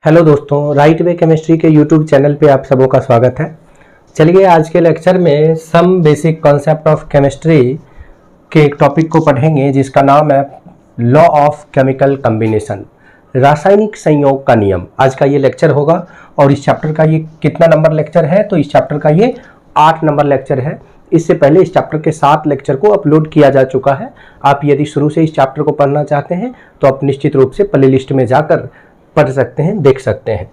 Hello दोस्तों, right way chemistry के YouTube channel पे आप सबों का स्वागत है। चलिए आज के लेक्चर में some basic concept of chemistry के एक टॉपिक को पढ़ेंगे जिसका नाम है लॉ ऑफ केमिकल कॉम्बिनेशन, रासायनिक संयोग का नियम। आज का ये लेक्चर होगा और इस चैप्टर का ये कितना नंबर लेक्चर है, तो इस चैप्टर का ये 8 नंबर लेक्चर है। इससे पहले इस चैप्टर के 7 लेक्चर को अपलोड किया जा चुका है। आप यदि शुरू से इस चैप्टर को पढ़ना चाहते हैं तो आप निश्चित रूप से प्ले लिस्ट में जाकर पढ़ सकते हैं, देख सकते हैं।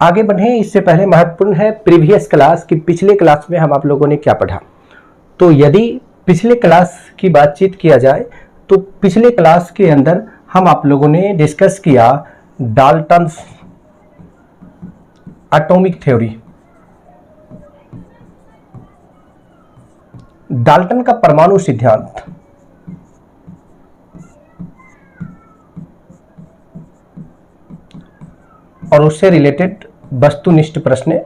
आगे बढ़ें इससे पहले महत्वपूर्ण है प्रीवियस क्लास की, पिछले क्लास में हम आप लोगों ने क्या पढ़ा। तो यदि पिछले क्लास की बातचीत किया जाए तो पिछले क्लास के अंदर हम आप लोगों ने डिस्कस किया डाल्टन्स एटॉमिक थ्योरी, डाल्टन का परमाणु सिद्धांत। और उससे रिलेटेड वस्तुनिष्ठ प्रश्न,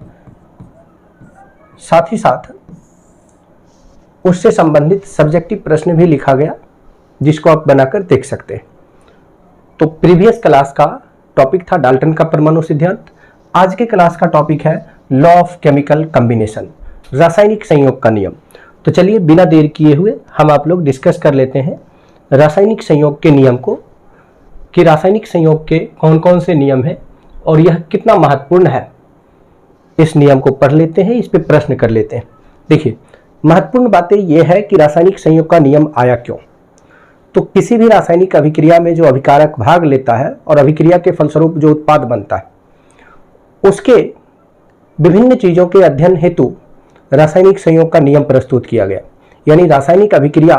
साथ ही साथ उससे संबंधित सब्जेक्टिव प्रश्न भी लिखा गया जिसको आप बनाकर देख सकते हैं। तो प्रीवियस क्लास का टॉपिक था डाल्टन का परमाणु सिद्धांत। आज के क्लास का टॉपिक है लॉ ऑफ केमिकल कॉम्बिनेशन, रासायनिक संयोग का नियम। तो चलिए बिना देर किए हुए हम आप लोग डिस्कस कर लेते हैं रासायनिक संयोग के नियम को, कि रासायनिक संयोग के कौन कौन से नियम हैं और यह कितना महत्वपूर्ण है। इस नियम को पढ़ लेते हैं, इस पे प्रश्न कर लेते हैं। देखिए, महत्वपूर्ण बातें यह है कि रासायनिक संयोग का नियम आया क्यों। तो किसी भी रासायनिक अभिक्रिया में जो अभिकारक भाग लेता है और अभिक्रिया के फलस्वरूप जो उत्पाद बनता है, उसके विभिन्न चीजों के अध्ययन हेतु रासायनिक संयोग का नियम प्रस्तुत किया गया। यानी रासायनिक अभिक्रिया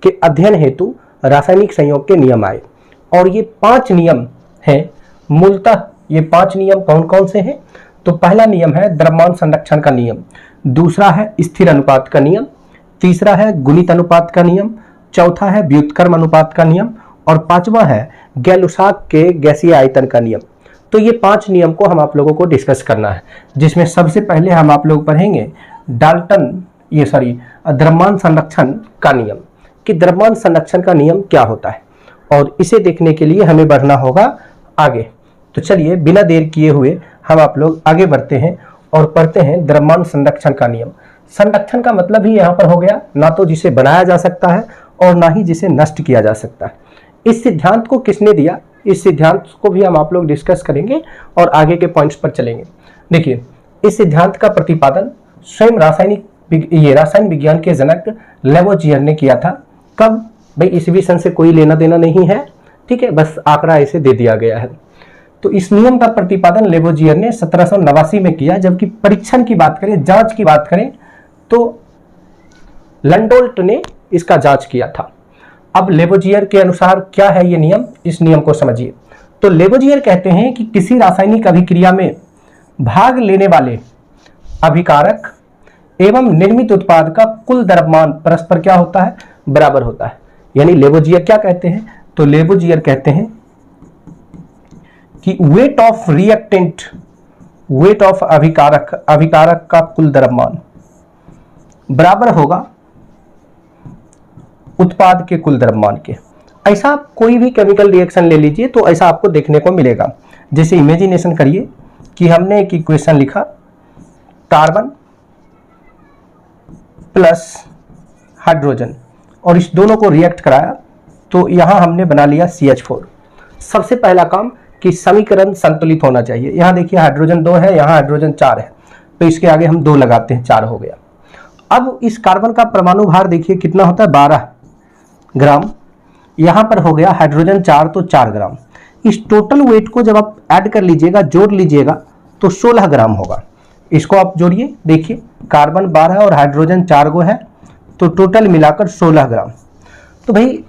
के अध्ययन हेतु रासायनिक संयोग के नियम आए। और ये 5 नियम हैं। मूलतः ये 5 नियम कौन कौन से हैं। तो पहला नियम है द्रव्यमान संरक्षण का नियम, दूसरा है स्थिर अनुपात का नियम, तीसरा है गुणित अनुपात का नियम, चौथा है व्युत्क्रम अनुपात का नियम और 5वां है गैलुसाक के गैसीय आयतन का नियम। तो ये 5 नियम को हम आप लोगों को डिस्कस करना है, जिसमें सबसे पहले हम आप लोग पढ़ेंगे द्रव्यमान संरक्षण का नियम, कि द्रव्यमान संरक्षण का नियम क्या होता है। और इसे देखने के लिए हमें बढ़ना होगा आगे। तो चलिए बिना देर किए हुए हम आप लोग आगे बढ़ते हैं और पढ़ते हैं द्रव्यमान संरक्षण का नियम। संरक्षण का मतलब ही यहाँ पर हो गया ना तो जिसे बनाया जा सकता है और ना ही जिसे नष्ट किया जा सकता है। इस सिद्धांत को किसने दिया, इस सिद्धांत को भी हम आप लोग डिस्कस करेंगे और आगे के पॉइंट्स पर चलेंगे। देखिए, इस सिद्धांत का प्रतिपादन स्वयं रासायन विज्ञान के जनक लेवोजियर ने किया था। कब भाई, ईस्वी सन से कोई लेना देना नहीं है, ठीक है, बस आंकड़ा इसे दे दिया गया है। तो इस नियम का प्रतिपादन लेवोजियर ने 1789 में किया। जबकि परीक्षण की बात करें, जांच की बात करें, तो लंडोल्ट ने इसका जांच किया था। अब लेवोजियर के अनुसार क्या है ये नियम, इस नियम को समझिए। तो लेवोजियर कहते हैं कि किसी रासायनिक अभिक्रिया में भाग लेने वाले अभिकारक एवं निर्मित उत्पाद का कुल द्रव्यमान परस्पर क्या होता है, बराबर होता है। यानी लेवोजियर क्या कहते हैं, तो लेवोजियर कहते हैं कि wait of reactant, weight of अभिकारक का कुल द्रव्यमान बराबर होगा उत्पाद के कुल द्रव्यमान के। ऐसा कोई भी केमिकल रिएक्शन ले लीजिए तो ऐसा आपको देखने को मिलेगा। जैसे इमेजिनेशन करिए कि हमने एक इक्वेशन लिखा, कार्बन प्लस हाइड्रोजन, और इस दोनों को रिएक्ट कराया तो यहां हमने बना लिया CH4। सबसे पहला काम कि समीकरण संतुलित होना चाहिए। यहां देखिए हाइड्रोजन 2 है, यहां हाइड्रोजन 4 है, तो इसके आगे हम 2 लगाते हैं, 4 हो गया। अब इस कार्बन का परमाणु भार देखिए कितना होता है, 12 ग्राम। यहां पर हो गया हाइड्रोजन 4, तो 4 ग्राम। इस टोटल वेट को जब आप ऐड कर लीजिएगा, जोड़ लीजिएगा, तो 16 ग्राम होगा। इसको आप जोड़िए, देखिए कार्बन 12 और हाइड्रोजन 4 गो है, तो टोटल मिलाकर 16 ग्राम। तो भाई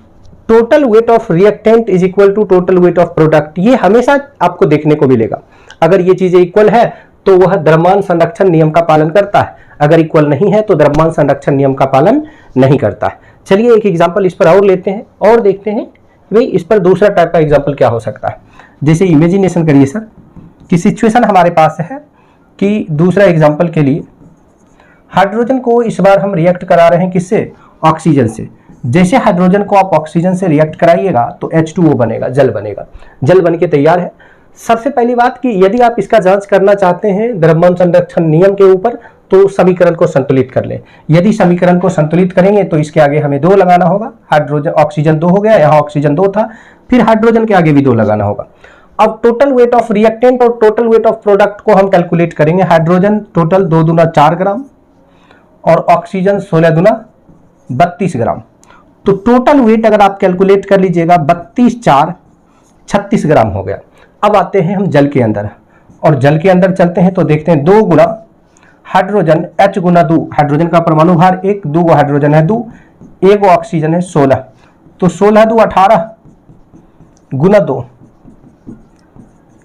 total weight of reactant is equal to total weight of product, ये हमेशा आपको देखने को मिलेगा। अगर ये चीजें इक्वल है तो वह द्रव्यमान संरक्षण नियम का पालन करता है, अगर इक्वल नहीं है तो द्रव्यमान संरक्षण नियम का पालन नहीं करता है। चलिए एक एग्जांपल इस पर और लेते हैं और देखते हैं कि भाई इस पर दूसरा टाइप का एग्जांपल क्या हो सकता है। जैसे इमेजिनेशन करिए सर कि सिचुएशन हमारे पास है कि दूसरा एग्जांपल के लिए हाइड्रोजन को इस बार हम रिएक्ट करा रहे हैं किससे, ऑक्सीजन से। जैसे हाइड्रोजन को आप ऑक्सीजन से रिएक्ट कराइएगा तो H2O बनेगा, जल बनेगा। जल बन के तैयार है। सबसे पहली बात कि यदि आप इसका जांच करना चाहते हैं द्रव्यमान संरक्षण नियम के ऊपर, तो समीकरण को संतुलित कर लें। यदि समीकरण को संतुलित करेंगे तो इसके आगे हमें 2 लगाना होगा। हाइड्रोजन, ऑक्सीजन 2 हो गया, यहाँ ऑक्सीजन 2 था, फिर हाइड्रोजन के आगे भी 2 लगाना होगा। अब टोटल वेट ऑफ रिएक्टेंट और टोटल वेट ऑफ प्रोडक्ट को हम कैलकुलेट करेंगे। हाइड्रोजन टोटल 2 दूना 4 ग्राम और ऑक्सीजन 16 दूना 32 ग्राम। तो टोटल वेट अगर आप कैलकुलेट कर लीजिएगा 32 4 36 ग्राम हो गया। अब आते हैं हम जल के अंदर, और जल के अंदर चलते हैं तो देखते हैं 2 गुना हाइड्रोजन H गुना 2, हाइड्रोजन का परमाणु भार 1, 2 हाइड्रोजन है 2, 1 ऑक्सीजन है 16, तो 16 2 18 गुना 2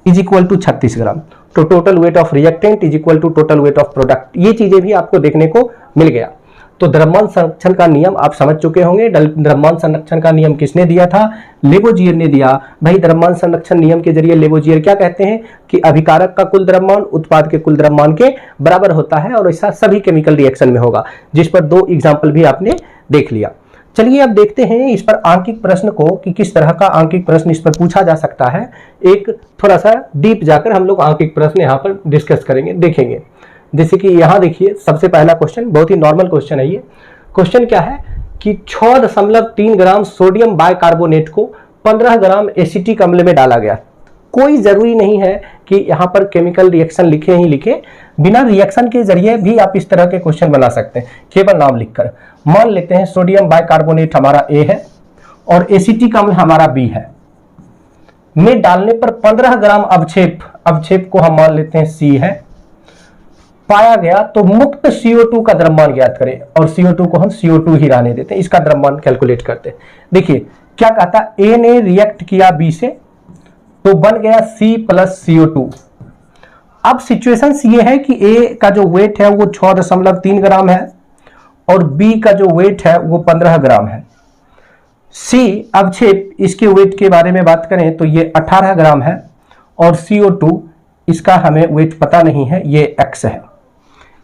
इज इक्वल टू 36 ग्राम। तो total weight of reactant is equal to total weight of product. ये चीजें भी आपको देखने को मिल गया। तो द्रव्यमान संरक्षण का नियम आप समझ चुके होंगे। द्रव्यमान संरक्षण का नियम किसने दिया था? लेवोजियर ने दिया। भाई द्रव्यमान संरक्षण नियम के जरिए लेवोजियर क्या कहते हैं कि अभिकारक का कुल द्रव्यमान उत्पाद के कुल द्रव्यमान के बराबर होता है, और ऐसा सभी केमिकल रिएक्शन में होगा, जिस पर 2 एग्जाम्पल भी आपने देख लिया। चलिए अब देखते हैं इस पर आंकिक प्रश्न को कि किस तरह का आंकिक प्रश्न इस पर पूछा जा सकता है। एक थोड़ा सा डीप जाकर हम लोग आंकिक प्रश्न यहाँ पर डिस्कस करेंगे, देखेंगे। जैसे कि यहाँ देखिए सबसे पहला क्वेश्चन, बहुत ही नॉर्मल क्वेश्चन है ये। क्वेश्चन क्या है कि 6.3 ग्राम सोडियम बाइकार्बोनेट को 15 ग्राम एसिटिक अम्ल में डाला गया। कोई जरूरी नहीं है कि यहाँ पर केमिकल रिएक्शन लिखे ही लिखे, बिना रिएक्शन के जरिए भी आप इस तरह के क्वेश्चन बना सकते हैं, केवल नाम लिखकर। मान लेते हैं सोडियम बाइकार्बोनेट हमारा A है और एसिटिक अम्ल हमारा B है, में डालने पर 15 ग्राम अवक्षेप को हम मान लेते हैं C है, पाया गया। तो मुक्त CO2 का द्रव्यमान ज्ञात करें, और CO2 को हम CO2 ही रहने देते हैं, इसका द्रव्यमान कैलकुलेट करते हैं। देखिए क्या कहता, A ने रिएक्ट किया B से तो बन गया C प्लस CO2। अब सिचुएशन ये है कि A का जो वेट है वो 6.3 ग्राम है और B का जो वेट है वो 15 ग्राम है। C अवक्षेप, इसके वेट के बारे में बात करें तो ये 18 ग्राम है, और CO2 इसका हमें वेट पता नहीं है, ये X है।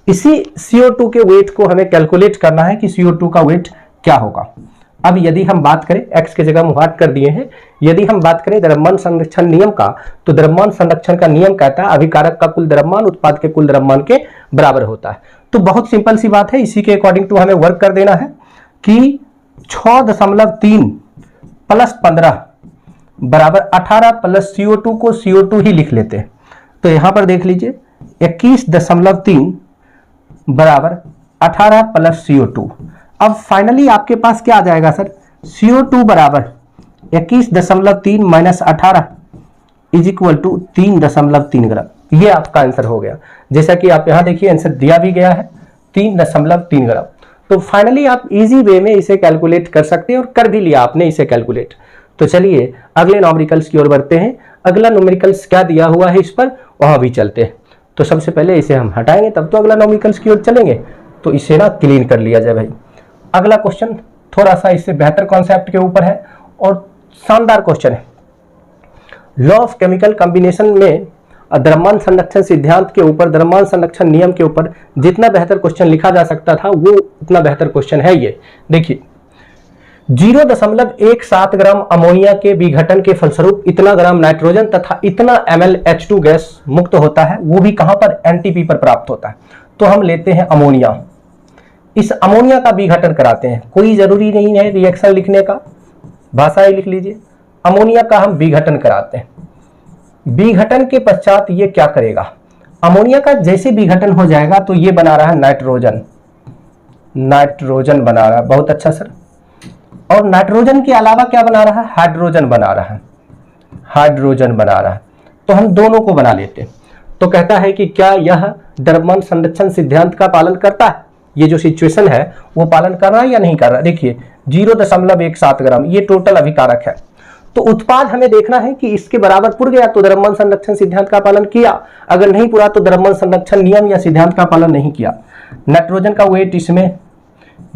इसी CO2 के वेट को हमें कैलकुलेट करना है कि CO2 का वेट क्या होगा। अब यदि हम बात करें, X की जगह हम व्हाट कर दिए हैं, यदि हम बात करें द्रव्यमान संरक्षण नियम का, तो द्रव्यमान संरक्षण का नियम कहता है अभिकारक का कुल द्रव्यमान उत्पाद के कुल द्रव्यमान के बराबर होता है। तो बहुत सिंपल सी बात है, इसी के अकॉर्डिंग टू हमें वर्क कर देना है कि 6.3 प्लस 15 बराबर 18 प्लस CO2 को CO2 ही लिख लेते हैं। तो यहां पर देख लीजिए 21.3 बराबर 18 प्लस CO2। अब फाइनली आपके पास क्या आ जाएगा सर? CO2 बराबर 21.3 माइनस 18 इज इक्वल टू 3.3 ग्राम। ये आपका आंसर हो गया। जैसा कि आप यहां देखिए आंसर दिया भी गया है 3.3 ग्राम। तो फाइनली आप इजी वे में इसे कैलकुलेट कर सकते हैं, और कर भी लिया आपने इसे कैलकुलेट। तो चलिए अगले न्यूमेरिकल्स की ओर बढ़ते हैं। अगला न्यूमेरिकल्स क्या दिया हुआ है इस पर, वहां भी चलते हैं। तो सबसे पहले इसे हम हटाएंगे, तब तो अगला न्यूमेरिकल्स की ओर चलेंगे। तो इसे ना क्लीन कर लिया जाए भाई। अगला क्वेश्चन थोड़ा सा इससे बेहतर कॉन्सेप्ट के ऊपर है और शानदार क्वेश्चन है। लॉ ऑफ केमिकल कॉम्बिनेशन में द्रव्यमान संरक्षण सिद्धांत के ऊपर, द्रव्यमान संरक्षण नियम के ऊपर जितना बेहतर क्वेश्चन लिखा जा सकता था वो उतना बेहतर क्वेश्चन है ये। देखिए 0.17 ग्राम अमोनिया के विघटन के फलस्वरूप इतना ग्राम नाइट्रोजन तथा इतना ml H2 गैस मुक्त होता है, वो भी कहां पर? NTP पर प्राप्त होता है। तो हम लेते हैं अमोनिया, इस अमोनिया का विघटन कराते हैं। कोई जरूरी नहीं है रिएक्शन लिखने का, भाषा ही लिख लीजिए। अमोनिया का हम विघटन कराते हैं। विघटन के पश्चात ये क्या करेगा? अमोनिया का जैसे विघटन हो जाएगा तो ये बना रहा है नाइट्रोजन, नाइट्रोजन बना रहा है। बहुत अच्छा सर। और नाइट्रोजन के अलावा क्या बना रहा है? हाइड्रोजन बना रहा है, हाइड्रोजन बना रहा है। तो हम दोनों को बना लेते हैं। तो कहता है कि क्या यह द्रव्यमान संरक्षण सिद्धांत का पालन करता है? ये जो सिचुएशन है वो पालन कर रहा है या नहीं कर रहा है? देखिए 0.17 ग्राम ये टोटल अभिकारक है। तो उत्पाद हमें देखना है कि इसके बराबर पुर गया तो द्रव्यमान संरक्षण सिद्धांत का पालन किया, अगर नहीं पूरा तो द्रव्यमान संरक्षण नियम या सिद्धांत का पालन नहीं किया। नाइट्रोजन का वेट इसमें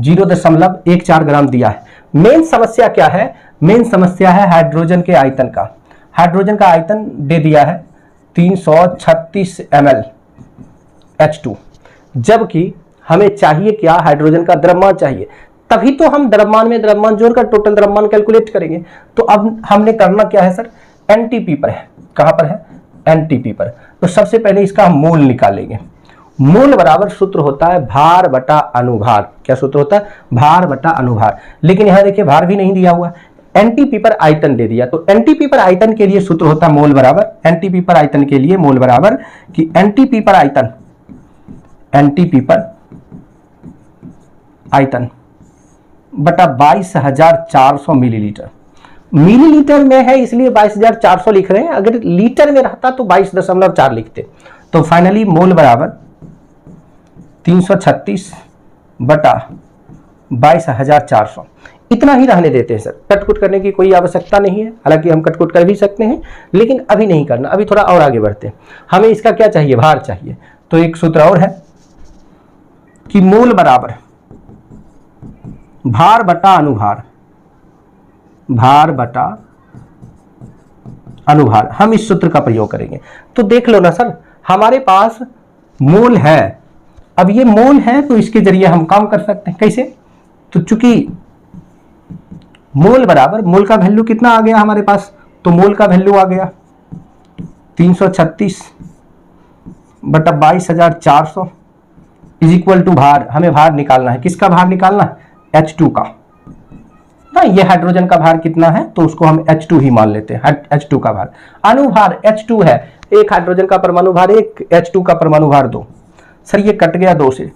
0.14 ग्राम दिया है। मेन समस्या क्या है? मेन समस्या है हाइड्रोजन के आयतन का। हाइड्रोजन का आयतन दे दिया है 336 ml H2, जबकि हमें चाहिए क्या? हाइड्रोजन का द्रव्यमान चाहिए, तभी तो हम द्रव्यमान में द्रव्यमान जोड़कर टोटल द्रव्यमान कैलकुलेट करेंगे। तो अब हमने करना क्या है सर? NTP पर है। कहां पर है? एनटीपी पर। तो सबसे पहले इसका हम मोल निकालेंगे। मोल बराबर सूत्र होता है भार बटा अनुभार। क्या सूत्र होता है? भार बटा अनुभार। लेकिन यहां देखिए भार भी नहीं दिया हुआ, एनटीपी पर आयतन दे दिया। तो एनटीपी पर आयतन के लिए सूत्र होता है मोल बराबर, एनटीपी पर आयतन के लिए मोल बराबर कि एनटीपी पर आयतन, एनटीपी पर आयतन बटा 22,400 मिलीलीटर। मिलीलीटर में है इसलिए 22,400 लिख रहे हैं, अगर लीटर में रहता तो 22.4 लिखते। तो फाइनली मोल बराबर 336 बटा 22,400। इतना ही रहने देते हैं सर, कटकुट करने की कोई आवश्यकता नहीं है। हालांकि हम कटकुट कर भी सकते हैं लेकिन अभी नहीं करना, अभी थोड़ा और आगे बढ़ते हैं। हमें इसका क्या चाहिए? भार चाहिए। तो एक सूत्र और है कि मोल बराबर भार बटा अनुभार, भार बटा अनुभार। हम इस सूत्र का प्रयोग करेंगे। तो देख लो ना सर, हमारे पास मोल है। अब ये मोल है तो इसके जरिए हम काम कर सकते हैं। कैसे? तो चूंकि मोल बराबर, मोल का वैल्यू कितना आ गया हमारे पास? तो मोल का वैल्यू आ गया 336 बटा 22,400 इज इक्वल टू भार। हमें भार निकालना है। किसका भार निकालना है? H2 का ना। ये हाइड्रोजन का भार कितना है तो उसको हम H2 ही मान लेते हैं। H2 का भार, अनुभार H2 है। एक हाइड्रोजन का परमाणु भार 1, H2 का परमाणु भार 2। सर ये कट गया 2 से,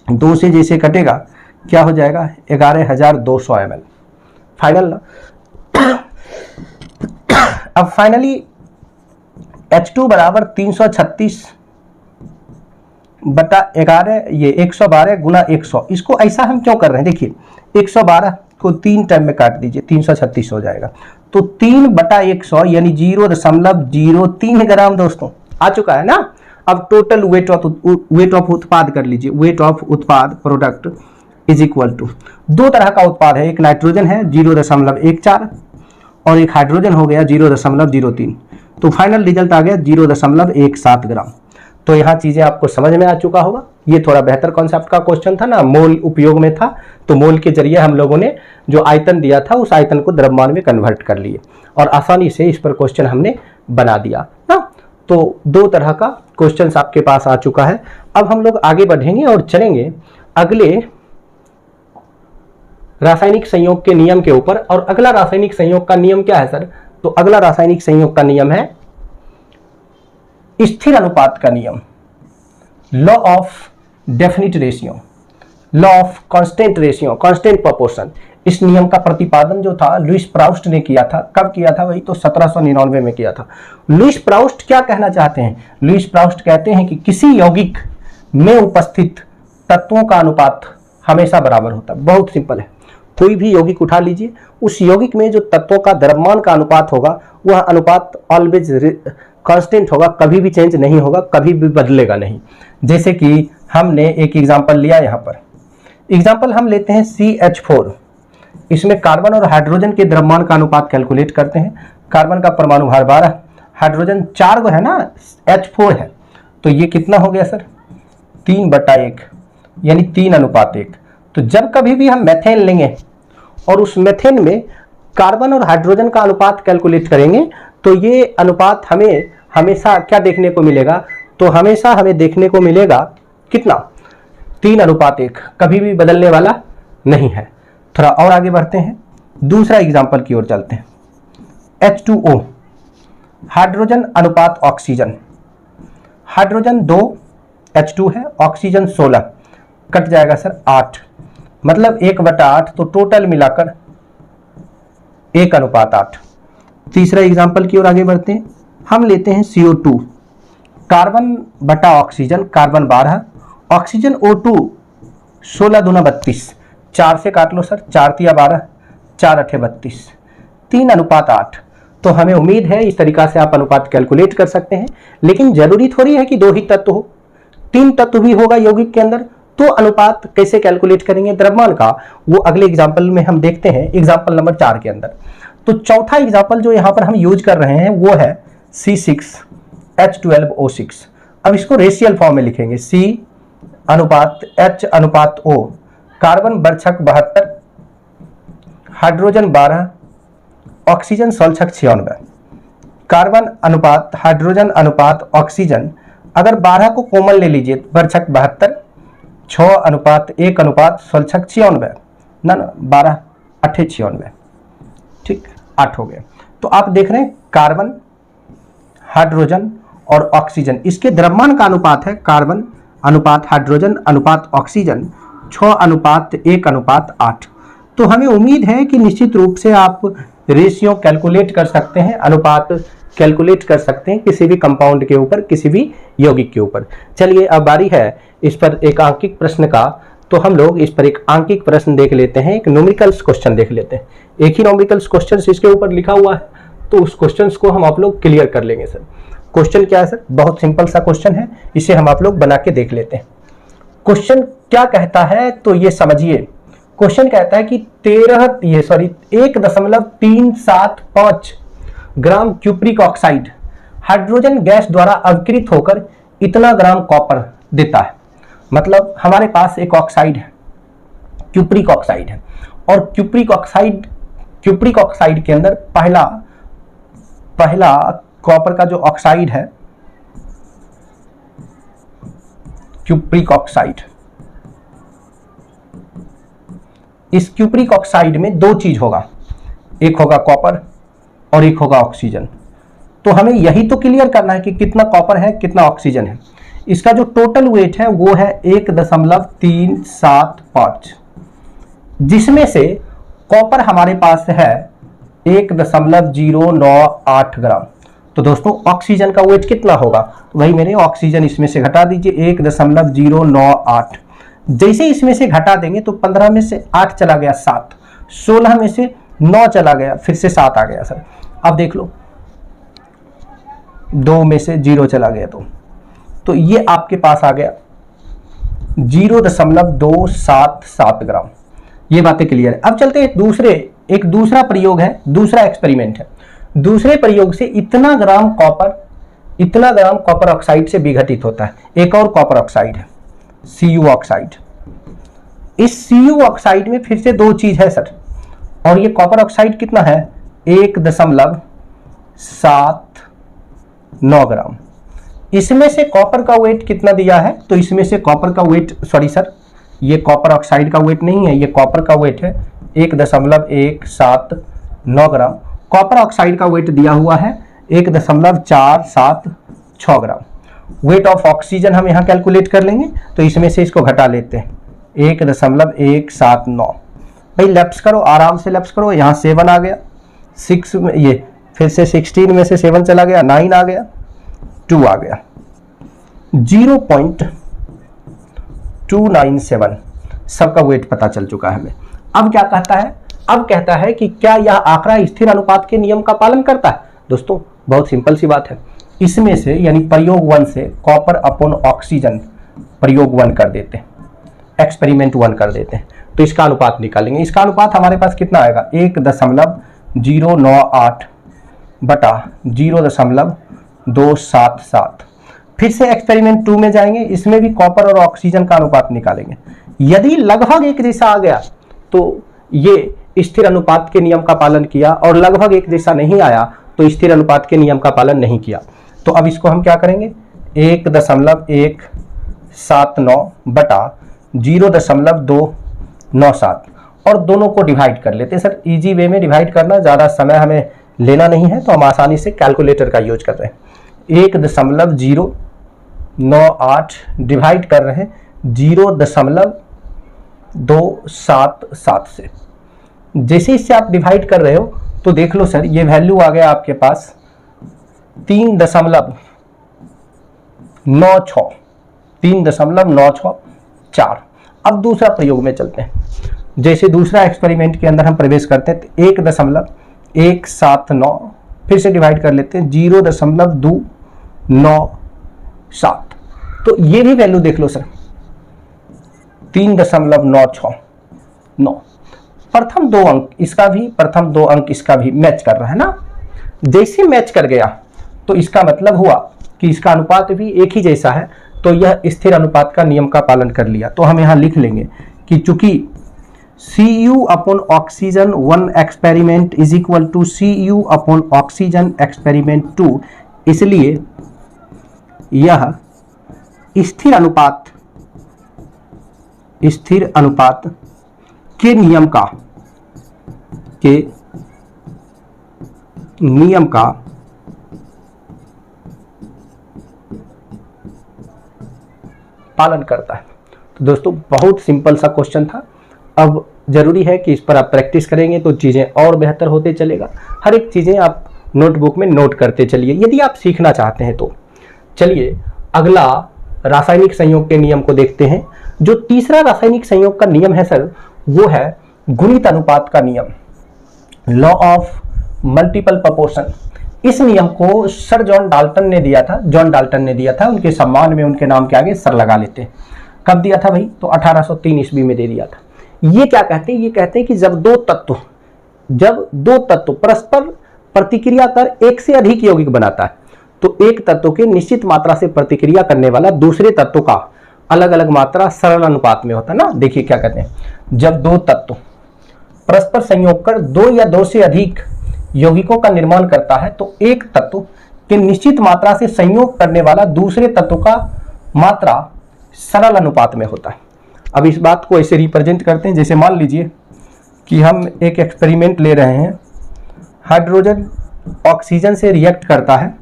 2 से जैसे कटेगा क्या हो जाएगा? 11,200 ml फाइनल ना। अब फाइनली H2 बराबर 336 बटा 11, ये 112 गुना 100। इसको ऐसा हम क्यों कर रहे हैं? देखिए 112 को 3 टाइम में काट दीजिए, 336 हो जाएगा। तो 3 बटा 100 यानी 0.03 ग्राम दोस्तों आ चुका है ना। अब टोटल वेट ऑफ उत्पाद कर लीजिए। वेट ऑफ उत्पाद प्रोडक्ट इज इक्वल टू, दो तरह का उत्पाद है, एक नाइट्रोजन है 0.14 और एक हाइड्रोजन हो गया 0.03। तो फाइनल रिजल्ट आ गया 0.17 ग्राम। तो यहाँ चीजें आपको समझ में आ चुका होगा। ये थोड़ा बेहतर कॉन्सेप्ट का क्वेश्चन था ना, मोल उपयोग में था। तो मोल के जरिए हम लोगों ने जो आयतन दिया था उस आयतन को द्रव्यमान में कन्वर्ट कर लिए और आसानी से इस पर क्वेश्चन हमने बना दिया ना। तो दो तरह का क्वेश्चन आपके पास आ चुका है। अब हम लोग आगे बढ़ेंगे और चलेंगे अगले रासायनिक संयोग के नियम के ऊपर। और अगला रासायनिक संयोग का नियम क्या है सर? तो अगला रासायनिक संयोग का नियम है स्थिर अनुपात का नियम, law of definite ratio, law of constant ratio, constant proportion. इस नियम का प्रतिपादन जो था लुईस प्राउस्ट ने किया था। कब किया था? वही तो 1799 में किया था। लुईस प्राउस्ट क्या कहना चाहते हैं? लुईस प्राउस्ट कहते हैं कि किसी यौगिक में उपस्थित तत्वों का अनुपात हमेशा बराबर होता है। बहुत सिंपल है। कोई भी यौगिक उठा लीजिए, उस यौगिक में जो तत्वों का द्रव्यमान का अनुपात होगा वह अनुपात ऑलवेज कांस्टेंट होगा, कभी भी चेंज नहीं होगा, कभी भी बदलेगा नहीं। जैसे कि हमने एक एग्जांपल लिया, यहाँ पर एग्जांपल हम लेते हैं CH4। इसमें कार्बन और हाइड्रोजन के द्रव्यमान का अनुपात कैलकुलेट करते हैं। कार्बन का परमाणु भार 12, हाइड्रोजन 4 गो है ना, H4 है। तो ये कितना हो गया सर? 3/1 यानी 3:1। तो जब कभी भी हम मेथेन लेंगे और उस मेथेन में कार्बन और हाइड्रोजन का अनुपात कैलकुलेट करेंगे तो ये अनुपात हमें हमेशा क्या देखने को मिलेगा? तो हमेशा हमें देखने को मिलेगा कितना? 3:1, कभी भी बदलने वाला नहीं है। थोड़ा और आगे बढ़ते हैं, दूसरा एग्जांपल की ओर चलते हैं। H2O, हाइड्रोजन अनुपात ऑक्सीजन। हाइड्रोजन 2, H2 है, ऑक्सीजन 16, कट जाएगा सर 8, मतलब 1/8। तो टोटल मिलाकर 1:8। तीसरा एग्जांपल की ओर आगे बढ़ते हैं। हम लेते हैं CO2, कार्बन बटा ऑक्सीजन, कार्बन 12, ऑक्सीजन O2 16 दूना 32, 4 से काट लो सर, 4 तिया 12, 4 अठे 32, 3:8। तो हमें उम्मीद है इस तरीका से आप अनुपात कैलकुलेट कर सकते हैं। लेकिन जरूरी थोड़ी है कि 2 ही तत्व हो, 3 तत्व भी होगा यौगिक के अंदर। तो अनुपात कैसे कैलकुलेट करेंगे द्रव्यमान का, वो अगले एग्जाम्पल में हम देखते हैं, एग्जाम्पल नंबर 4 के अंदर। तो चौथा एग्जाम्पल जो यहाँ पर हम यूज कर रहे हैं वो है C6H12O6। अब इसको रेशियल फॉर्म में लिखेंगे, C/H/O, कार्बन बरछक 72, हाइड्रोजन 12, ऑक्सीजन 96, कार्बन अनुपात हाइड्रोजन अनुपात ऑक्सीजन, अगर 12 को कॉमन ले लीजिए, बरछक 72, 6 अनुपात 1 अनुपात स्वलछक 96, ना 12 8 96, ठीक 8 हो गया। तो आप देख रहे हैं कार्बन, हाइड्रोजन और ऑक्सीजन, इसके द्रव्यमान का अनुपात है कार्बन अनुपात हाइड्रोजन अनुपात ऑक्सीजन 6 अनुपात 1 अनुपात 8। तो हमें उम्मीद है कि निश्चित रूप से आप रेशियो कैलकुलेट कर सकते हैं, अनुपात कैलकुलेट कर सकते हैं किसी भी कंपाउंड के ऊपर, किसी भी यौगिक के ऊपर। चलिए अब बारी है इस पर एक आंकिक प्रश्न का, तो हम लोग इस पर एक आंकिक प्रश्न देख लेते हैं, एक न्यूमेरिकल्स क्वेश्चन देख लेते हैं। एक ही न्यूमेरिकल्स क्वेश्चन इसके ऊपर लिखा हुआ है, तो उस क्वेश्चन को हम आप लोग क्लियर कर लेंगे सर। क्वेश्चन क्या है सर? बहुत सिंपल सा क्वेश्चन है, इसे हम आप लोग बना के देख लेते हैं। क्वेश्चन क्या कहता है तो ये समझिए। क्वेश्चन कहता है कि 1.375 ग्राम क्यूप्रिक ऑक्साइड हाइड्रोजन गैस द्वारा अवकृत होकर इतना ग्राम कॉपर देता है। मतलब हमारे पास एक ऑक्साइड है, क्यूप्रिक ऑक्साइड है, और क्यूप्रिक ऑक्साइड के अंदर पहला कॉपर का जो ऑक्साइड है, क्यूप्रिक ऑक्साइड, इस क्यूप्रिक ऑक्साइड में दो चीज होगा, एक होगा कॉपर और एक होगा ऑक्सीजन। तो हमें यही तो क्लियर करना है कि कितना कॉपर है कितना ऑक्सीजन है। इसका जो टोटल वेट है वो है 1.375, जिसमें से कॉपर हमारे पास है 1.098 ग्राम। तो दोस्तों ऑक्सीजन का वेट कितना होगा? वही मेरे ऑक्सीजन इसमें से घटा दीजिए 1.098। जैसे इसमें से घटा देंगे तो 15 में से 8 चला गया 7, 16 में से 9 चला गया, फिर से 7 आ गया सर। अब देख लो 2 में से 0 चला गया, तो ये आपके पास आ गया 0.277 ग्राम। ये बातें क्लियर है। अब चलते हैं एक दूसरा प्रयोग है, दूसरा एक्सपेरिमेंट है। दूसरे प्रयोग से इतना ग्राम कॉपर ऑक्साइड से विघटित होता है। एक और कॉपर ऑक्साइड है, Cu ऑक्साइड। इस Cu ऑक्साइड में फिर से दो चीज है सर, और ये कॉपर ऑक्साइड कितना है 1.79 ग्राम। इसमें से कॉपर का वेट कितना दिया है? तो इसमें से कॉपर का वेट, सॉरी सर, ये कॉपर ऑक्साइड का वेट नहीं है, ये कॉपर का वेट है 1.179 ग्राम। कॉपर ऑक्साइड का वेट दिया हुआ है 1.476 ग्राम। वेट ऑफ ऑक्सीजन हम यहाँ कैलकुलेट कर लेंगे, तो इसमें से इसको घटा लेते हैं 1.179। भाई लैप्स करो, आराम से लैप्स करो। यहाँ 7 आ गया, 6 में ये फिर से 16 में से 7 चला गया, 9 आ गया, 2 आ गया, 0.297 सबका वेट पता चल चुका है हमें। अब क्या कहता है? अब कहता है कि क्या यह आंकड़ा स्थिर अनुपात के नियम का पालन करता है? दोस्तों बहुत सिंपल सी बात है, इसमें से यानी प्रयोग 1 से कॉपर अपॉन ऑक्सीजन प्रयोग 1 कर देते हैं, एक्सपेरिमेंट 1 कर देते हैं, तो इसका अनुपात निकालेंगे। इसका अनुपात हमारे पास कितना आएगा 1.098 बटा 0.277। फिर से एक्सपेरिमेंट 2 में जाएंगे, इसमें भी कॉपर और ऑक्सीजन का अनुपात निकालेंगे। यदि लगभग एक जैसा आ गया तो ये स्थिर अनुपात के नियम का पालन किया, और लगभग एक जैसा नहीं आया तो स्थिर अनुपात के नियम का पालन नहीं किया। तो अब इसको हम क्या करेंगे 1.179 बटा 0.297 और दोनों को डिवाइड कर लेते हैं। सर इजी वे में डिवाइड करना, ज़्यादा समय हमें लेना नहीं है, तो हम आसानी से कैलकुलेटर का यूज कर रहे हैं। 1.098 डिवाइड कर रहे हैं 0.277 से। जैसे इससे आप डिवाइड कर रहे हो तो देख लो सर, ये वैल्यू आ गया आपके पास 3.964। अब दूसरा प्रयोग में चलते हैं। जैसे दूसरा एक्सपेरिमेंट के अंदर हम प्रवेश करते हैं तो 1.179 फिर से डिवाइड कर लेते हैं 0.297। तो ये भी वैल्यू देख लो सर 3.969। प्रथम 2 अंक इसका भी, प्रथम 2 अंक इसका भी मैच कर रहा है ना। जैसे मैच कर गया तो इसका मतलब हुआ कि इसका अनुपात भी एक ही जैसा है, तो यह स्थिर अनुपात का नियम का पालन कर लिया। तो हम यहाँ लिख लेंगे कि चूंकि Cu upon oxygen 1 experiment is equal to Cu upon oxygen experiment 2। इसलिए यह स्थिर अनुपात के नियम का पालन करता है। तो दोस्तों बहुत सिंपल सा क्वेश्चन था। अब जरूरी है कि इस पर आप प्रैक्टिस करेंगे तो चीज़ें और बेहतर होते चलेगा। हर एक चीज़ें आप नोटबुक में नोट करते चलिए यदि आप सीखना चाहते हैं तो। चलिए अगला रासायनिक संयोग के नियम को देखते हैं। जो तीसरा रासायनिक संयोग का नियम है सर, वो है गुणित अनुपात का नियम, लॉ ऑफ मल्टीपल प्रोपोर्शन। इस नियम को सर जॉन डाल्टन ने दिया था। उनके सम्मान में उनके नाम के आगे सर लगा लेते हैं। कब दिया था भाई? तो 1803 ईस्वी में दे दिया था। ये क्या कहते हैं? ये कहते हैं कि जब दो तत्व परस्पर प्रतिक्रिया कर एक से अधिक यौगिक बनाता है तो एक तत्व के निश्चित मात्रा से प्रतिक्रिया करने वाला दूसरे तत्व का अलग अलग मात्रा सरल अनुपात में होता है ना। देखिए क्या कहते हैं, जब दो तत्व परस्पर संयोग कर दो या दो से अधिक यौगिकों का निर्माण करता है तो एक तत्व के निश्चित मात्रा से संयोग करने वाला दूसरे तत्व का मात्रा सरल अनुपात में होता है। अब इस बात को ऐसे रिप्रेजेंट करते हैं, जैसे मान लीजिए कि हम एक एक्सपेरिमेंट ले रहे हैं। हाइड्रोजन ऑक्सीजन से रिएक्ट करता है।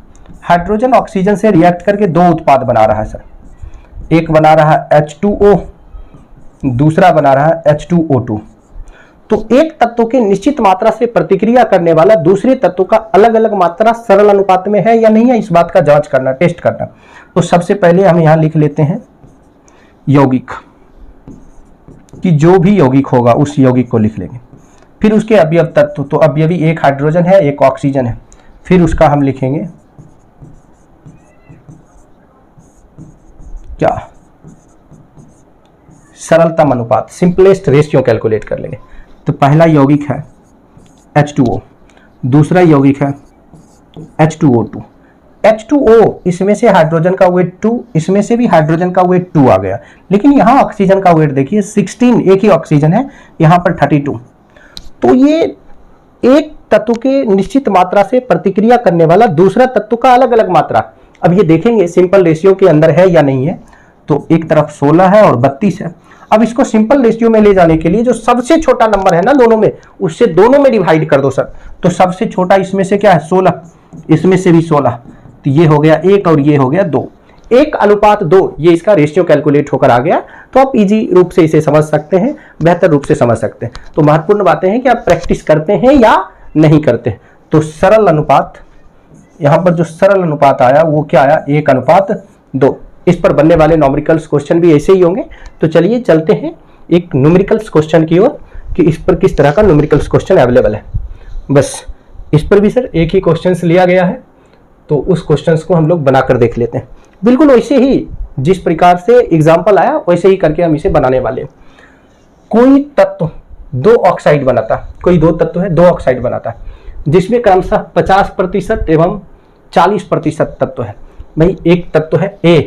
हाइड्रोजन ऑक्सीजन से रिएक्ट करके दो उत्पाद बना रहा है सर। एक बना रहा है H2O, दूसरा बना रहा है H2O2। तो एक तत्व के निश्चित मात्रा से प्रतिक्रिया करने वाला दूसरे तत्व का अलग अलग मात्रा सरल अनुपात में है या नहीं है, इस बात का जांच करना, टेस्ट करना। तो सबसे पहले हम यहां लिख लेते हैं यौगिक, कि जो भी यौगिक होगा उस यौगिक को लिख लेंगे। फिर उसके अवयव तत्व, तो अवयवी एक हाइड्रोजन है एक ऑक्सीजन है। फिर उसका हम लिखेंगे क्या, सरलतम अनुपात, सिंपलेस्ट रेशियो कैलकुलेट कर लेंगे। तो पहला यौगिक है H2O, दूसरा यौगिक है H2O2। H2O इसमें से हाइड्रोजन का वेट 2, इसमें से भी हाइड्रोजन का वेट 2 आ गया, लेकिन यहाँ ऑक्सीजन का वेट देखिए 16, एक ही ऑक्सीजन है, यहाँ पर 32। तो ये एक तत्व के निश्चित मात्रा से प्रतिक्रिया करने वाला दूसरा तत्व का अलग अलग मात्रा। अब ये देखेंगे सिंपल रेशियो के अंदर है या नहीं है। तो एक तरफ 16 है और 32 है। अब इसको सिंपल रेशियो में ले जाने के लिए जो सबसे छोटा नंबर है ना दोनों में, उससे दोनों में डिवाइड कर दो सर। तो सबसे छोटा इसमें से क्या है 16, इसमें से भी 16, तो ये हो गया 1 और ये हो गया 2, 1:2। ये इसका रेशियो कैलकुलेट होकर आ गया। तो आप इजी रूप से इसे समझ सकते हैं, बेहतर रूप से समझ सकते हैं। तो महत्वपूर्ण बातें हैं कि आप प्रैक्टिस करते हैं या नहीं करते। तो सरल अनुपात, यहाँ पर जो सरल अनुपात आया वो क्या आया, 1:2। इस पर बनने वाले न्यूमेरिकल्स क्वेश्चन भी ऐसे ही होंगे। तो चलिए चलते हैं एक न्यूमेरिकल्स क्वेश्चन की ओर कि इस पर किस तरह का न्यूमेरिकल्स क्वेश्चन अवेलेबल है। बस इस पर भी सर एक ही क्वेश्चन लिया गया है, तो उस क्वेश्चन को हम लोग बनाकर देख लेते हैं। बिल्कुल वैसे ही जिस प्रकार से एग्जाम्पल आया वैसे ही करके हम इसे बनाने वाले हैं। कोई तत्व 2 ऑक्साइड बनाता है, कोई 2 तत्व है 2 ऑक्साइड बनाता है, जिसमें क्रमशः 50% एवं 40% तत्व है। भाई एक तत्व है A,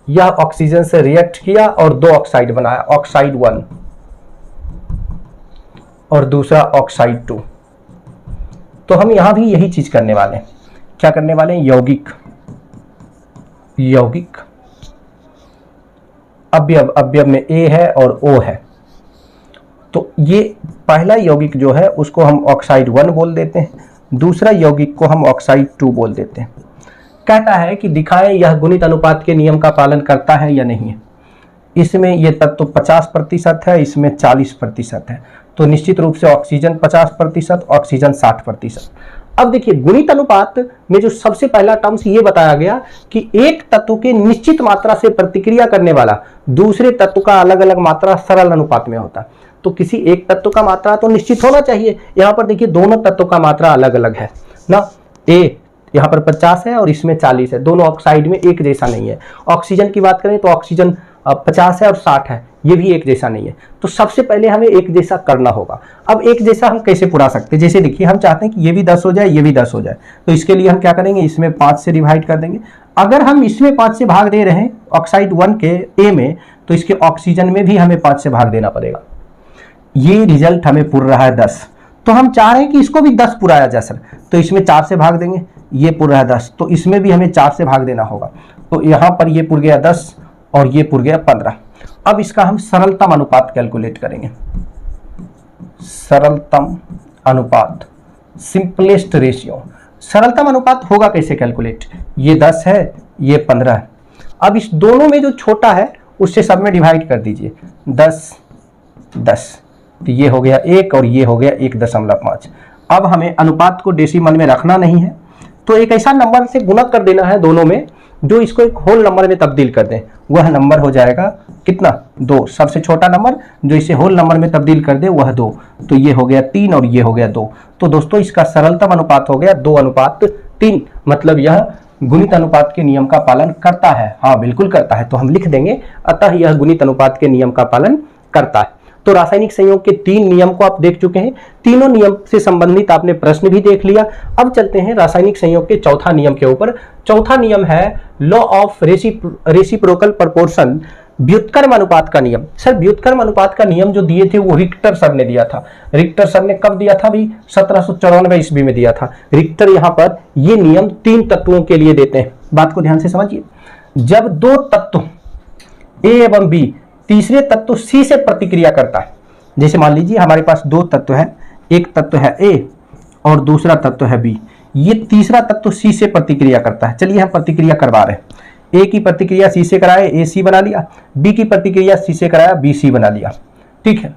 यह ऑक्सीजन से रिएक्ट किया और 2 ऑक्साइड बनाया, ऑक्साइड 1 और दूसरा ऑक्साइड 2। तो हम यहां भी यही चीज करने वाले हैं। क्या करने वाले हैं, यौगिक अवयव में A है और O है। तो ये पहला यौगिक जो है उसको हम ऑक्साइड 1 बोल देते हैं, दूसरा यौगिक को हम ऑक्साइड 2 बोल देते हैं। कहता है कि दिखाएं यह गुणित अनुपात के नियम का पालन करता है या नहीं है। इसमें यह तत्व 50% है, इसमें 40% है, तो निश्चित रूप से ऑक्सीजन 50%, ऑक्सीजन 60%। अब देखिए गुणित अनुपात में जो सबसे पहला टर्म्स ये बताया गया कि एक तत्व के निश्चित मात्रा से प्रतिक्रिया करने वाला दूसरे तत्व का अलग अलग मात्रा सरल अनुपात में होता है। तो किसी एक तत्व का मात्रा तो निश्चित होना चाहिए। यहाँ पर देखिए दोनों तत्व का मात्रा अलग अलग है ना। ए यहाँ पर 50 है और इसमें 40 है, दोनों ऑक्साइड में एक जैसा नहीं है। ऑक्सीजन की बात करें तो ऑक्सीजन 50 है और 60 है, ये भी एक जैसा नहीं है। तो सबसे पहले हमें एक जैसा करना होगा। अब एक जैसा हम कैसे पूरा सकते हैं, जैसे देखिए हम चाहते हैं कि ये भी 10 हो जाए, ये भी 10 हो जाए। तो इसके लिए हम क्या करेंगे, इसमें 5 से डिवाइड कर देंगे। अगर हम इसमें 5 से भाग दे रहे हैं ऑक्साइड 1 के ए में, तो इसके ऑक्सीजन में भी हमें 5 से भाग देना पड़ेगा। ये रिजल्ट हमें पुर रहा है 10, तो हम चाह रहे हैं कि इसको भी 10 पुराया जाए सर, तो इसमें 4 से भाग देंगे, ये पुर रहा है 10, तो इसमें भी हमें 4 से भाग देना होगा। तो यहाँ पर ये पुर गया 10 और ये पुर गया 15। अब इसका हम सरलतम अनुपात कैलकुलेट करेंगे। सरलतम अनुपात, सिंपलेस्ट रेशियो। सरलतम अनुपात होगा कैसे कैलकुलेट? ये 10 है, ये 15 है। अब इस दोनों में जो छोटा है उससे सब में डिवाइड कर दीजिए, 10 10, तो ये हो गया 1 और ये हो गया 1.5। अब हमें अनुपात को डेसिमल में रखना नहीं है, तो एक ऐसा नंबर से गुणा कर देना है दोनों में जो इसको एक होल नंबर में तब्दील कर दें। वह नंबर हो जाएगा कितना? 2। सबसे छोटा नंबर जो इसे होल नंबर में तब्दील कर दे वह 2, तो ये हो गया 3 और ये हो गया 2। तो दोस्तों इसका सरलतम अनुपात हो गया 2:3, मतलब यह गुणित अनुपात के नियम का पालन करता है। हाँ बिल्कुल करता है, तो हम लिख देंगे अतः यह गुणित अनुपात के नियम का पालन करता है। तो रासायनिक संयोग के 3 नियम को आप देख चुके हैं, तीनों नियम से संबंधित आपने प्रश्न भी देख लिया। अब चलते हैं रासायनिक संयोग के चौथा नियम के ऊपर। चौथा नियम है लॉ ऑफ रेसिप्रोकल प्रोपोर्शन, व्युत्क्रम अनुपात का नियम। सर व्युत्क्रम अनुपात का नियम जो दिए थे वो रिक्टर सर ने दिया था। रिक्टर सर ने कब दिया था भी? 1794 ईस्वी में दिया था। रिक्टर यहाँ पर ये नियम 3 तत्वों के लिए देते हैं। बात को ध्यान से समझिए, जब 2 तत्व ए एवं बी तीसरे तत्व सी से प्रतिक्रिया करता है, जैसे मान लीजिए हमारे पास 2 तत्व है, एक तत्व है ए और दूसरा तत्व है बी, ये तीसरा तत्व सी से प्रतिक्रिया करता है। चलिए हम प्रतिक्रिया करवा रहे हैं। ए की प्रतिक्रिया सी से कराए, ए सी बना लिया, बी की प्रतिक्रिया सी से कराया, बी सी बना लिया, ठीक है।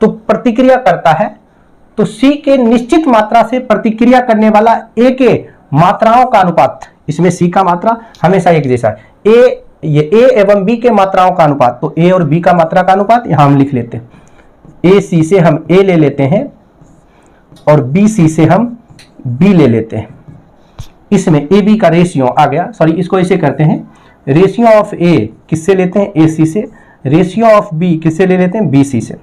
तो प्रतिक्रिया करता है तो सी के निश्चित मात्रा से प्रतिक्रिया करने वाला ए के मात्राओं का अनुपात, इसमें सी का मात्रा हमेशा एक जैसा है, ये ए एवं बी के मात्राओं का अनुपात, तो ए और बी का मात्रा का अनुपात यहां हम लिख लेते हैं। ए सी से हम ए ले लेते हैं और बी सी से हम बी ले लेते हैं। इसमें ए बी का रेशियो आ गया, सॉरी इसको ऐसे करते हैं, रेशियो ऑफ ए किससे लेते हैं? ए सी से। रेशियो ऑफ बी किससे ले लेते हैं? बी सी से।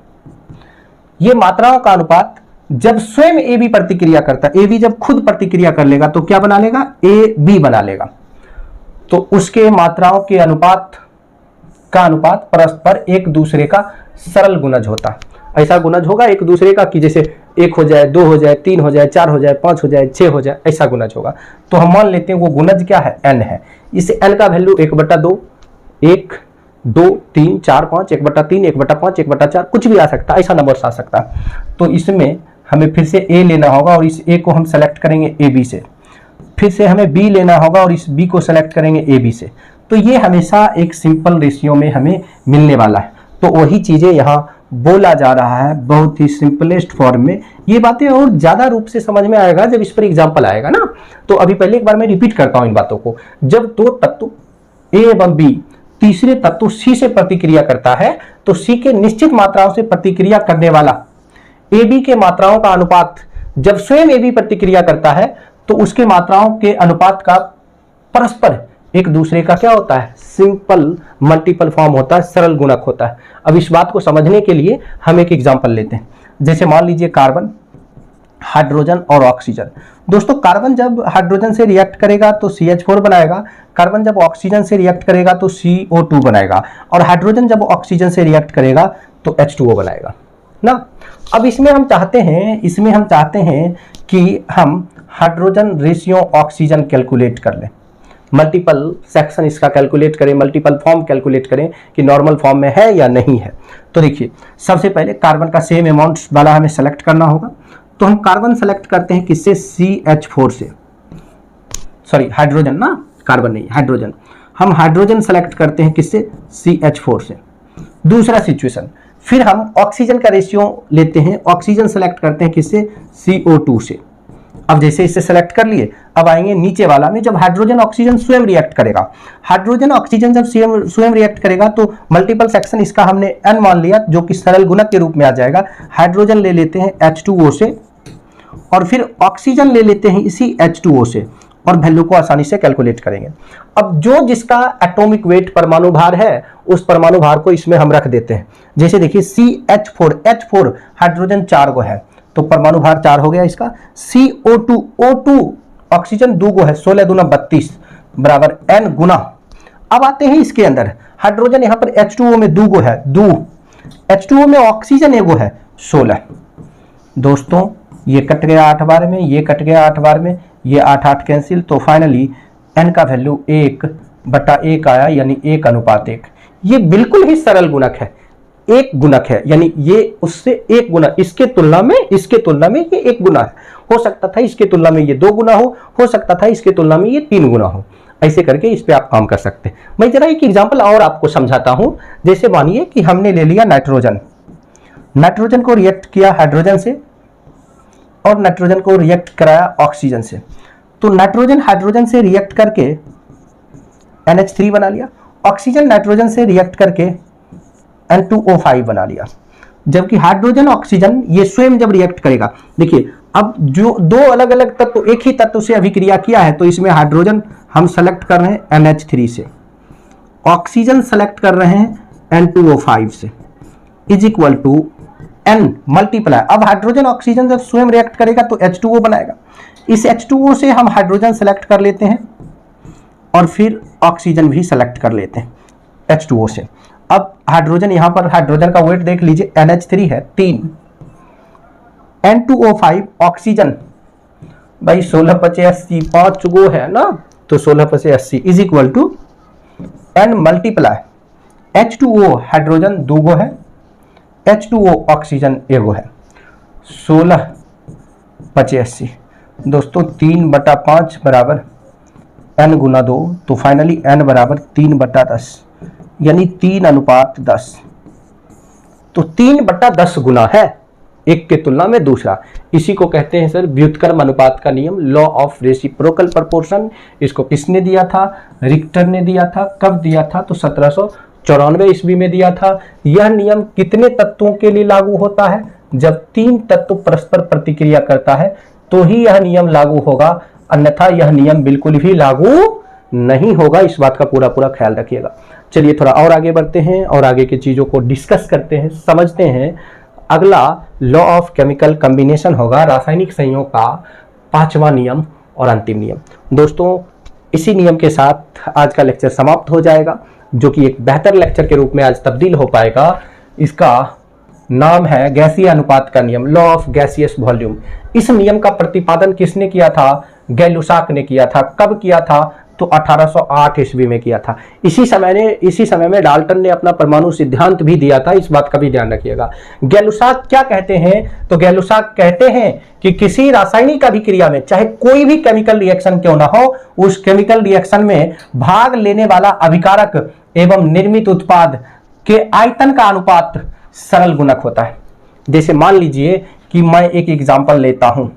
ये मात्राओं का अनुपात जब स्वयं ए बी प्रतिक्रिया करता है, ए बी जब खुद प्रतिक्रिया कर लेगा तो क्या बना लेगा? ए बी बना लेगा। तो उसके मात्राओं के अनुपात का अनुपात परस्पर एक दूसरे का सरल गुणज होता है। ऐसा गुणज होगा एक दूसरे का कि जैसे 1 हो जाए, 2 हो जाए, 3 हो जाए, 4 हो जाए, 5 हो जाए, 6 हो जाए, ऐसा गुणज होगा। तो हम मान लेते हैं वो गुणज क्या है? n है। इस n का वैल्यू 1/2, 1, 2, 3, 4, 5, 1/3, 1/5, 1/4 कुछ भी आ सकता है, ऐसा नंबर आ सकता है। तो इसमें हमें फिर से a लेना होगा और इस a को हम सेलेक्ट करेंगे ए बी से, फिर से हमें b लेना होगा और इस b को सेलेक्ट करेंगे ए बी से। तो ये हमेशा एक सिंपल रेशियो में हमें मिलने वाला है। तो वही चीजें यहाँ बोला जा रहा है बहुत ही सिंपलेस्ट फॉर्म में। ये बातें और ज्यादा रूप से समझ में आएगा जब इस पर एग्जाम्पल आएगा ना। तो अभी पहले एक बार मैं रिपीट करता हूं इन बातों को। जब 2 तत्व ए एवं बी तीसरे तत्व सी से प्रतिक्रिया करता है तो सी के निश्चित मात्राओं से प्रतिक्रिया करने वाला ए बी के मात्राओं का अनुपात जब स्वयं ए बी प्रतिक्रिया करता है तो उसके मात्राओं के अनुपात का परस्पर एक दूसरे का क्या होता है? सिंपल मल्टीपल फॉर्म होता है, सरल गुणक होता है। अब इस बात को समझने के लिए हम एक एग्जांपल लेते हैं। जैसे मान लीजिए कार्बन, हाइड्रोजन और ऑक्सीजन। दोस्तों कार्बन जब हाइड्रोजन से रिएक्ट करेगा तो CH4 बनाएगा, कार्बन जब ऑक्सीजन से रिएक्ट करेगा तो CO2 बनाएगा, और हाइड्रोजन जब ऑक्सीजन से रिएक्ट करेगा तो H2O बनाएगा ना। अब इसमें हम चाहते हैं कि हम हाइड्रोजन रेशियो ऑक्सीजन कैलकुलेट कर लें, मल्टीपल सेक्शन इसका कैलकुलेट करें, मल्टीपल फॉर्म कैलकुलेट करें कि नॉर्मल फॉर्म में है या नहीं है। तो देखिए सबसे पहले कार्बन का सेम अमाउंट वाला हमें सेलेक्ट करना होगा। तो हम कार्बन सेलेक्ट करते हैं किससे? CH4 से, सॉरी हाइड्रोजन ना, कार्बन नहीं हाइड्रोजन। हम हाइड्रोजन सेलेक्ट करते हैं किससे? CH4 से। दूसरा सिचुएशन, फिर हम ऑक्सीजन का रेशियो लेते हैं, ऑक्सीजन सेलेक्ट करते हैं किससे? CO2 से। अब जैसे इसे सेलेक्ट कर लिए, अब आएंगे नीचे वाला में, जब हाइड्रोजन ऑक्सीजन स्वयं रिएक्ट करेगा। हाइड्रोजन ऑक्सीजन जब स्वयं रिएक्ट करेगा तो मल्टीपल सेक्शन इसका हमने n मान लिया जो कि सरल गुणक के रूप में आ जाएगा। हाइड्रोजन ले लेते हैं H2O से और फिर ऑक्सीजन ले लेते हैं इसी H2O से और वैल्यू को आसानी से कैलकुलेट करेंगे। अब जो जिसका एटॉमिक वेट परमाणु भार है उस परमाणु भार को इसमें हम रख देते हैं। जैसे देखिए CH4, H4 हाइड्रोजन 4 गो है तो परमाणु भार 4 हो गया इसका। CO2, O2 ऑक्सीजन 2 गो है, 16 दूना 32, बराबर n गुना। अब आते हैं इसके अंदर, हाइड्रोजन यहाँ पर H2O में 2 गो है, 2 H2O में ऑक्सीजन एगो है 16। दोस्तों ये कट गया 8 बार में, ये कट गया 8 बार में, ये 8 8 कैंसिल, तो फाइनली n का वैल्यू 1/1 आया, यानी 1:1। ये बिल्कुल ही सरल गुणक है, एक गुणक है, यानी ये उससे एक गुना, इसके तुलना में ये एक गुना है। हो सकता था इसके तुलना में ये 2 गुना हो सकता था इसके तुलना में ये 3 गुना हो। ऐसे करके इस पे आप काम कर सकते हैं। मैं जरा एक एग्जांपल और आपको समझाता हूं। जैसे मानिए कि हमने ले लिया नाइट्रोजन को रिएक्ट किया हाइड्रोजन से और नाइट्रोजन को रिएक्ट कराया ऑक्सीजन से। तो नाइट्रोजन हाइड्रोजन से रिएक्ट करके NH3 बना लिया, ऑक्सीजन नाइट्रोजन से रिएक्ट करके N2O5 बना लिया। जबकि हाइड्रोजन ऑक्सीजन ये स्वयं जब रिएक्ट करेगा, देखिए अब जो 2 अलग अलग तत्व एक ही तत्व से अभिक्रिया किया है, तो इसमें हाइड्रोजन हम सेलेक्ट कर रहे हैं NH3 से, ऑक्सीजन सेलेक्ट कर रहे हैं N2O5 से, is equal to N multiply. अब हाइड्रोजन ऑक्सीजन जब स्वयं रिएक्ट करेगा तो H2O बनाएगा, इस H2O से हम हाइड्रोजन सेलेक्ट कर लेते हैं और फिर ऑक्सीजन भी सेलेक्ट कर लेते हैं H2O से। अब हाइड्रोजन, यहां पर हाइड्रोजन का वेट देख लीजिए, NH3 है 3, N2O5 ऑक्सीजन भाई 16×5 = 80, 5 गो है ना, तो 16×80 is equal to N multiply H2O hydrogen 2 गो है, H2O ऑक्सीजन 1 गो है, 16×80। दोस्तों 3/5 बराबर n गुना 2, तो फाइनली n बराबर 3/10, यानी 3:10। तो 3/10 गुना है एक के तुलना में दूसरा। इसी को कहते हैं सर व्युत्क्रम अनुपात का नियम, लॉ ऑफ रेसिप्रोकल प्रोपोर्शन। इसको किसने दिया था? रिक्टर ने दिया था। कब दिया था? तो 1794 ईस्वी में दिया था। यह नियम कितने तत्वों के लिए लागू होता है? जब 3 तत्व परस्पर प्रतिक्रिया करता है तो ही यह नियम लागू होगा, अन्यथा यह नियम बिल्कुल भी लागू नहीं होगा। इस बात का पूरा ख्याल रखिएगा। चलिए थोड़ा और आगे बढ़ते हैं और आगे की चीजों को डिस्कस करते हैं, समझते हैं। अगला लॉ ऑफ केमिकल कॉम्बिनेशन होगा, रासायनिक संयोग का 5वां नियम और अंतिम नियम। दोस्तों इसी नियम के साथ आज का लेक्चर समाप्त हो जाएगा, जो कि एक बेहतर लेक्चर के रूप में आज तब्दील हो पाएगा। इसका नाम है गैसीय अनुपात का नियम, लॉ ऑफ गैसियस वॉल्यूम। इस नियम का प्रतिपादन किसने किया था? गैलुसाक ने किया था। कब किया था? तो 1808 ईस्वी में किया था। इसी समय में डाल्टन ने अपना परमाणु सिद्धांत भी दिया था। इस बात का भी ध्यान रखिएगा। गैलुसाक क्या कहते हैं? तो गैलुसाक कहते हैं कि किसी रासायनिक अभिक्रिया में, चाहे कोई भी केमिकल रिएक्शन क्यों ना हो, उस केमिकल रिएक्शन में भाग लेने वाला अभिकारक एवं निर्मित उत्पाद के आयतन का अनुपात सरल गुणक होता है। जैसे मान लीजिए कि मैं एक एग्जांपल लेता हूं,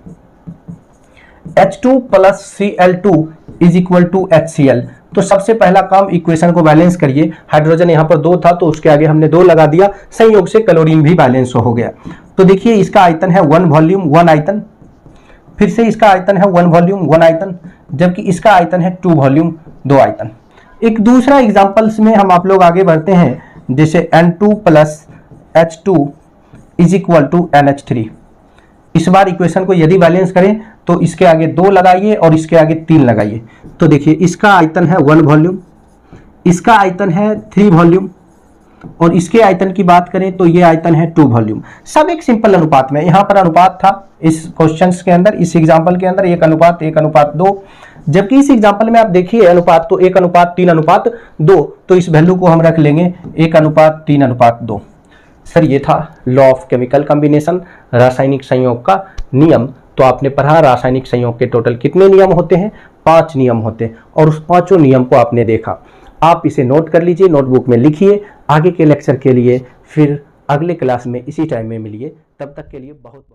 H2 + Cl2 is equal to HCl। तो सबसे पहला काम इक्वेशन को बैलेंस करिए। हाइड्रोजन यहां पर 2 था तो उसके आगे हमने 2 लगा दिया, संयोग से क्लोरीन भी बैलेंस हो गया। तो देखिए इसका आयतन है 1 वॉल्यूम 1 आयतन, फिर से इसका आयतन है 1 वॉल्यूम 1 आयतन, जबकि इसका आयतन है 2 वॉल्यूम 2 आयतन। एक दूसरा एग्जांपल्स में हम आप लोग आगे बढ़ते हैं, जैसे N2 + H2 is equal to NH3। इस बार इक्वेशन को यदि बैलेंस करें तो इसके आगे 2 लगाइए और इसके आगे 3 लगाइए। तो देखिए इसका आयतन है 1 वॉल्यूम, इसका आयतन है 3 वॉल्यूम, और इसके आयतन की बात करें तो ये आयतन है 2 वॉल्यूम। सब एक सिंपल अनुपात में। यहाँ पर अनुपात था इस क्वेश्चंस के अंदर, इस एग्जाम्पल के अंदर 1:1:2, जबकि इस एग्जाम्पल में आप देखिए अनुपात तो 1:3:2, तो इस वैल्यू को हम रख लेंगे 1:3:2। सर ये था लॉ ऑफ केमिकल कॉम्बिनेशन, रासायनिक संयोग का नियम। तो आपने पढ़ा रासायनिक संयोग के टोटल कितने नियम होते हैं? 5 नियम होते हैं, और उस 5 नियम को आपने देखा। आप इसे नोट कर लीजिए, नोटबुक में लिखिए। आगे के लेक्चर के लिए फिर अगले क्लास में इसी टाइम में मिलिए। तब तक के लिए बहुत बहुत